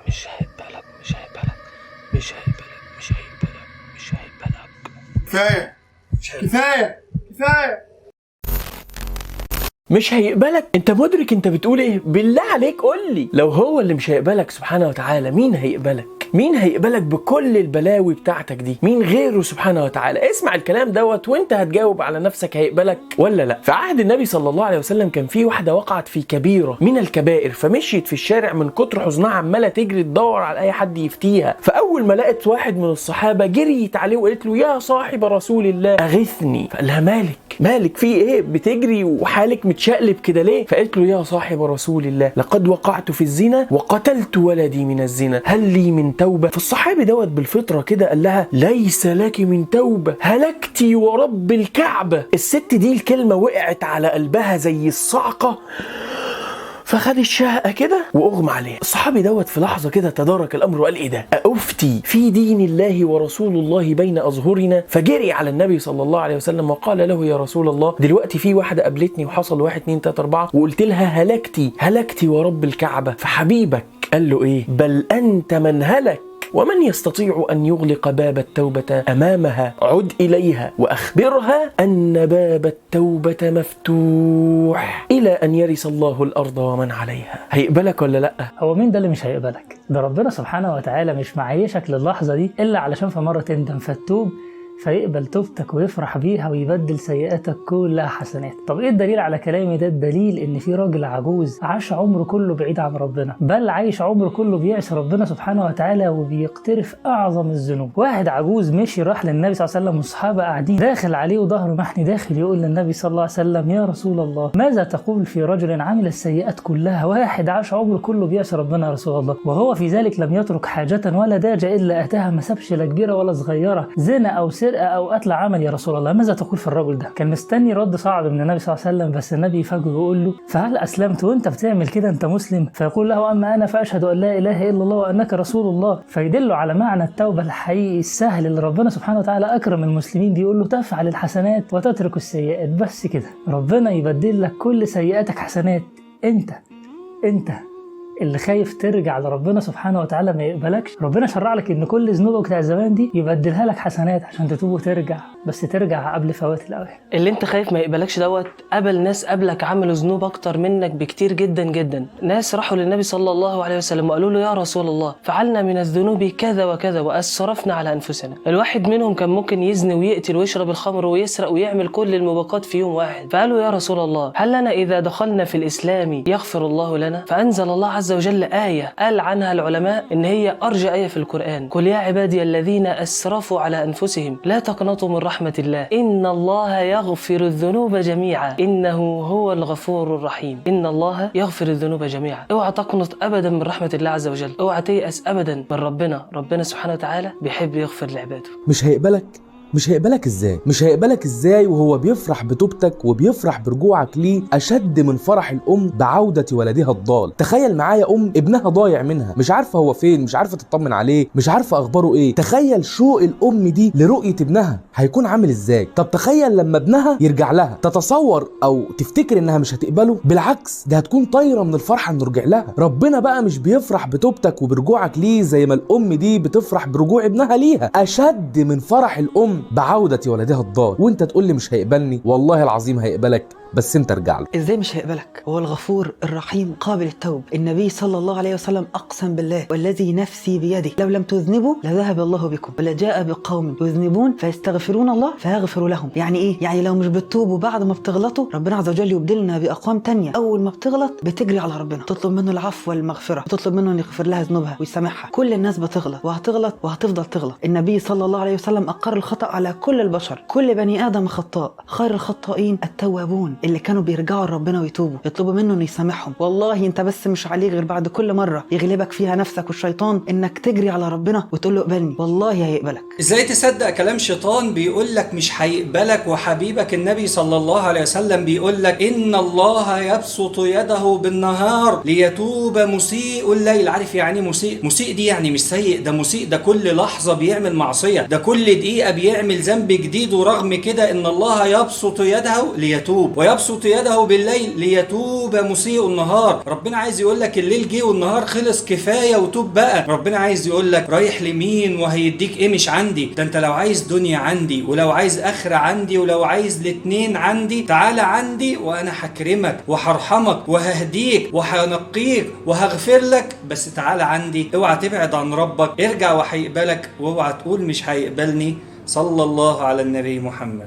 مش هيقبلك مش هيقبلك مش هيقبلك مش هيقبلك مش هيقبلك. كفاية كفاية كفاية. مش هيقبلك؟ انت مدرك انت بتقول ايه؟ بالله عليك قول لي، لو هو اللي مش هيقبلك سبحانه وتعالى مين هيقبلك؟ مين هيقبلك بكل البلاوي بتاعتك دي؟ مين غيره سبحانه وتعالى؟ اسمع الكلام دوت وانت هتجاوب على نفسك هيقبلك ولا لا. في عهد النبي صلى الله عليه وسلم كان في واحده وقعت في كبيره من الكبائر، فمشيت في الشارع من كتر حزنها عماله تجري تدور على اي حد يفتيها. فاول ما لقت واحد من الصحابه جريت عليه وقالت له يا صاحب رسول الله اغثني. فقال لها مالك في ايه بتجري وحالك متشقلب كده ليه؟ فقالت له يا صاحب رسول الله لقد وقعت في الزنا وقتلت ولدي من الزنا، هل لي من توبه؟ فالصحابي دوت بالفطره كده قال لها ليس لك من توبه، هلكتي ورب الكعبه. الست دي الكلمه وقعت على قلبها زي الصعقه، فخد الشهقة كده واغمى عليه. الصحابي دوت في لحظة كده تدارك الامر وقال ايه ده؟ أفتي في دين الله ورسول الله بين اظهرنا؟ فجري على النبي صلى الله عليه وسلم وقال له يا رسول الله دلوقتي في واحدة قابلتني وحصل 1 2 3 4 وقلت لها هلكتي ورب الكعبة. فحبيبك قال له ايه؟ بل انت من هلك، ومن يستطيع أن يغلق باب التوبة أمامها؟ عد إليها وأخبرها أن باب التوبة مفتوح إلى أن يرث الله الأرض ومن عليها. هيقبلك ولا لأ؟ هو مين ده اللي مش هيقبلك؟ ده ربنا سبحانه وتعالى مش معيشك للحظة دي إلا علشان في مرة تندم فتوب فيقبل توبتك ويفرح بيها ويبدل سيئاتك كلها حسنات. طب ايه الدليل على كلامي ده؟ الدليل ان في راجل عجوز عاش عمره كله بعيد عن ربنا، بل عايش عمره كله بيعصي ربنا سبحانه وتعالى وبيقترف اعظم الذنوب. واحد عجوز مشي راح للنبي صلى الله عليه وسلم والصحابه قاعدين، داخل عليه وظهره محني، داخل يقول للنبي صلى الله عليه وسلم يا رسول الله ماذا تقول في رجل عمل السيئات كلها؟ واحد عاش عمره كله بيعصي ربنا يا رسول الله، وهو في ذلك لم يترك حاجه ولا داجه الا اتاها، ما سابش لا كبيره ولا صغيره، زنا او سرقه او قتل عمل، يا رسول الله ماذا تقول في الرجل ده؟ كان مستني رد صعب من النبي صلى الله عليه وسلم، بس النبي يفاجئه ويقول له فهل اسلمت وانت بتعمل كده؟ انت مسلم؟ فيقول له اما انا فاشهد ان لا اله الا الله وانك رسول الله. فيدله على معنى التوبه الحقيقي السهل اللي ربنا سبحانه وتعالى اكرم المسلمين، بيقول له تفعل الحسنات وتترك السيئات، بس كده ربنا يبدل لك كل سيئاتك حسنات. انت اللي خايف ترجع لربنا سبحانه وتعالى ما يقبلكش، ربنا شرع لك ان كل ذنوبك بتاع زمان دي يبدلها لك حسنات عشان تتوب وترجع، بس ترجع قبل فوات الاوان. اللي انت خايف ما يقبلكش دوت قبل ناس قبلك عملوا ذنوب اكتر منك بكتير جدا جدا. ناس راحوا للنبي صلى الله عليه وسلم وقالوا له يا رسول الله فعلنا من الذنوب كذا وكذا واسرفنا على انفسنا. الواحد منهم كان ممكن يزني ويقتل ويشرب الخمر ويسرق ويعمل كل الموبقات في يوم واحد. فقالوا يا رسول الله هل لنا اذا دخلنا في الاسلام يغفر الله لنا؟ فانزل الله عز وجل آية قال عنها العلماء إن هي أرجى آية في القرآن، قل يا عبادي الذين أسرفوا على أنفسهم لا تقنطوا من رحمة الله إن الله يغفر الذنوب جميعا إنه هو الغفور الرحيم. إن الله يغفر الذنوب جميعا. اوعى تقنط أبدا من رحمة الله عز وجل، اوعى تيأس أبدا من ربنا سبحانه وتعالى بيحب يغفر لعباده. مش هيقبلك ازاي وهو بيفرح بتوبتك وبيفرح برجوعك ليه اشد من فرح الام بعودة ولدها الضال. تخيل معايا ام ابنها ضايع منها، مش عارفه هو فين، مش عارفه تطمن عليه، مش عارفه اخباره ايه. تخيل شوق الام دي لرؤية ابنها هيكون عامل ازاي. طب تخيل لما ابنها يرجع لها، تتصور او تفتكر انها مش هتقبله؟ بالعكس ده هتكون طايره من الفرحه انه رجع لها. ربنا بقى مش بيفرح بتوبتك وبرجوعك ليه زي ما الام دي بتفرح برجوع ابنها ليها، اشد من فرح الام بعودة ولدها الضال. وانت تقول لي مش هيقبلني؟ والله العظيم هيقبلك، بس انت ارجع له. ازاي مش هيقبلك؟ هو الغفور الرحيم قابل التوب. النبي صلى الله عليه وسلم اقسم بالله والذي نفسي بيده لو لم تذنبوا لذهب الله بكم ولجاء بقوم يذنبون فيستغفرون الله فيغفر لهم. يعني ايه؟ يعني لو مش بتتوبوا بعد ما بتغلطوا ربنا عز وجل يبدلنا باقوام تانية اول ما بتغلط بتجري على ربنا تطلب منه العفو والمغفرة وتطلب منه ان يغفر لها ذنوبها ويسامحها. كل الناس بتغلط وهتغلط وهتفضل تغلط. النبي صلى الله عليه وسلم اقر الخطأ على كل البشر، كل بني ادم خطاء، خير الخطائين التوابون اللي كانوا بيرجعوا لربنا ويتوبوا يطلبوا منه انه يسامحهم. والله انت بس مش عليه غير بعد كل مره يغلبك فيها نفسك والشيطان انك تجري على ربنا وتقول له اقبلني، والله هيقبلك. ازاي تصدق كلام شيطان بيقول لك مش هيقبلك وحبيبك النبي صلى الله عليه وسلم بيقول لك ان الله يبسط يده بالنهار ليتوب مسيء الليل؟ عارف يعني مسيء دي يعني مش سيء، ده مسيء ده كل لحظه بيعمل معصيه، ده كل دقيقه بيعمل ذنب جديد، ورغم كده ان الله يبسط يده ليتوب ويبسط يده بالليل ليتوب مسيء النهار. ربنا عايز يقول لك الليل جه والنهار خلص، كفايه وتوب بقى. ربنا عايز يقول لك رايح لمين وهيديك ايه؟ مش عندي، ده انت لو عايز دنيا عندي، ولو عايز اخره عندي، ولو عايز الاتنين عندي، تعالى عندي وانا هكرمك وهرحمك وههديك وهنقيك وهغفر لك. بس تعالى عندي، اوعى تبعد عن ربك، ارجع وهيقبلك، واوعى تقول مش هيقبلني. صلى الله على النبي محمد.